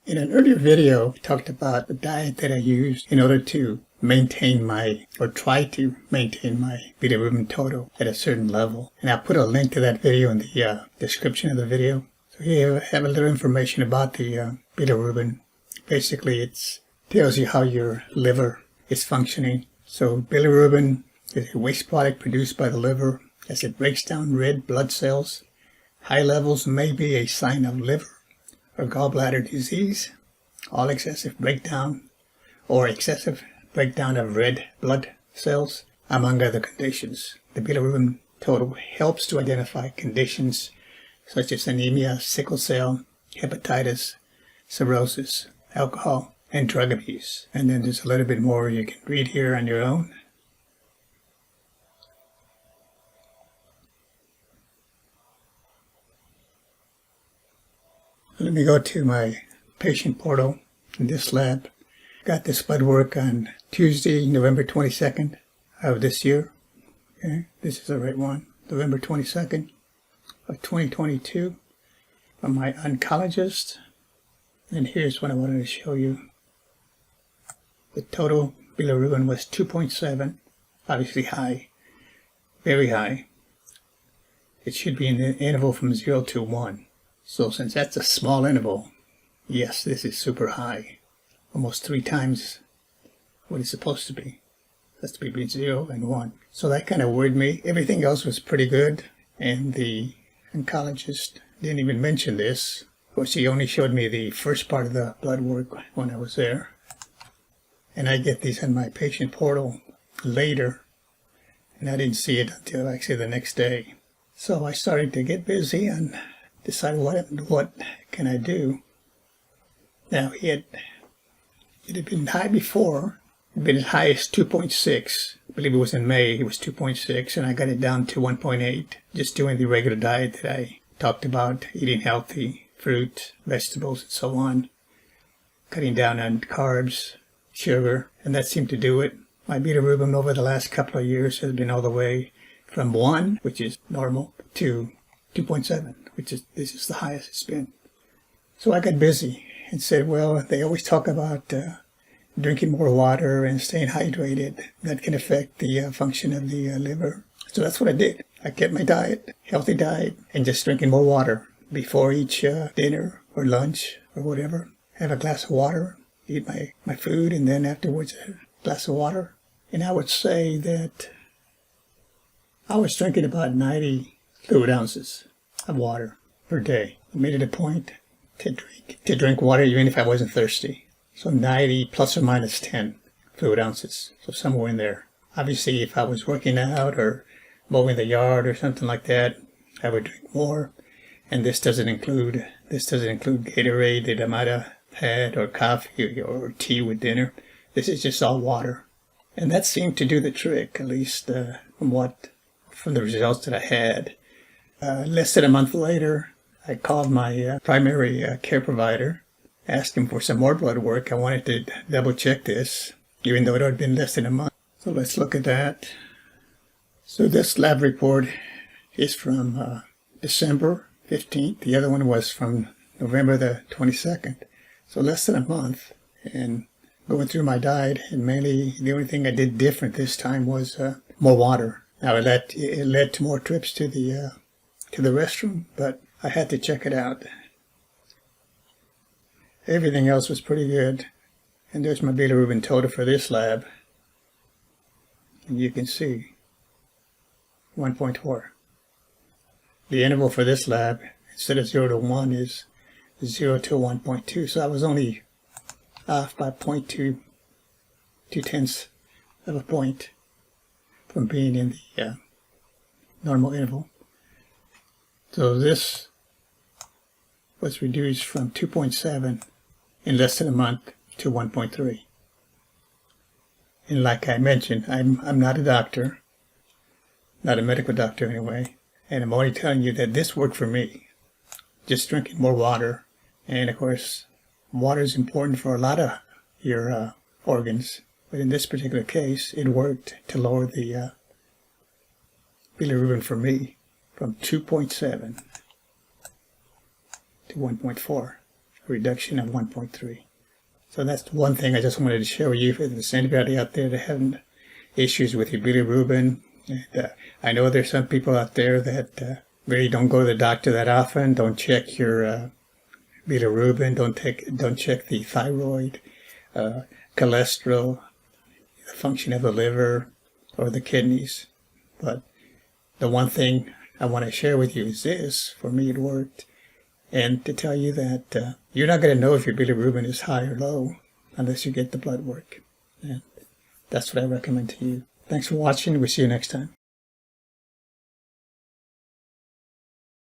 In an earlier video, I talked about the diet that I used in order to maintain try to maintain my bilirubin total at a certain level. And I'll put a link to that video in the description of the video. So here I have a little information about the bilirubin. Basically, it tells you how your liver is functioning. So bilirubin is a waste product produced by the liver as it breaks down red blood cells. High levels may be a sign of liver or gallbladder disease. All excessive breakdown of red blood cells, among other conditions. The bilirubin total helps to identify conditions such as anemia, sickle cell, hepatitis, cirrhosis, alcohol, and drug abuse. And then there's a little bit more you can read here on your own. Let me go to my patient portal in this lab. Got this blood work on Tuesday, November 22nd of this year. Okay, this is the right one. November 22nd of 2022 from my oncologist. And here's what I wanted to show you. The total bilirubin was 2.7, obviously high, very high. It should be in the interval from 0 to 1. So since that's a small interval, yes, this is super high. Almost 3 times what it's supposed to be. That's between 0 and 1. So that kind of worried me. Everything else was pretty good. And the oncologist didn't even mention this. Of course, he only showed me the first part of the blood work when I was there. And I get these in my patient portal later. And I didn't see it until actually the next day. So I started to get busy and decide what can I do. Now it had been high before. It had been as high as 2.6. I believe it was in May. It was 2.6, and I got it down to 1.8. Just doing the regular diet that I talked about, eating healthy, fruit, vegetables, and so on. Cutting down on carbs, sugar, and that seemed to do it. My bilirubin over the last couple of years has been all the way from 1, which is normal, to 2.7. This is the highest it's been. So I got busy and said, well, they always talk about drinking more water and staying hydrated. That can affect the function of the liver. So that's what I did. I kept my diet, healthy diet, and just drinking more water before each dinner or lunch or whatever. Have a glass of water, eat my food, and then afterwards a glass of water. And I would say that I was drinking about 90 fluid ounces of water per day. I made it a point to drink water even if I wasn't thirsty. So 90 plus or minus 10 fluid ounces. So somewhere in there. Obviously, if I was working out or mowing the yard or something like that, I would drink more. And this doesn't include Gatorade that I might have had, or coffee or tea with dinner. This is just all water. And that seemed to do the trick, at least from the results that I had. Less than a month later, I called my primary care provider, asked him for some more blood work. I wanted to double check this, even though it had been less than a month. So let's look at that. So this lab report is from December 15th. The other one was from November the 22nd. So less than a month. And going through my diet, and mainly the only thing I did different this time was more water. Now it led to more trips to the restroom, but I had to check it out. Everything else was pretty good. And there's my bilirubin total for this lab. And you can see 1.4. The interval for this lab, instead of 0 to 1, is 0 to 1.2. So I was only off by 0.2 tenths of a point from being in the normal interval. So this was reduced from 2.7 in less than a month to 1.3. And like I mentioned, I'm not a doctor, not a medical doctor anyway, and I'm only telling you that this worked for me. Just drinking more water, and of course, water is important for a lot of your organs, but in this particular case, it worked to lower the bilirubin for me from 2.7 to 1.4. reduction of 1.3. So that's one thing I just wanted to share with you. If there's anybody out there that having issues with your bilirubin, I know there's some people out there that really don't go to the doctor that often, don't check your bilirubin, don't check the thyroid, cholesterol, the function of the liver, or the kidneys. But the one thing I want to share with you is this. For me, it worked. And to tell you that you're not going to know if your bilirubin is high or low unless you get the blood work. And that's what I recommend to you. Thanks for watching. We'll see you next time.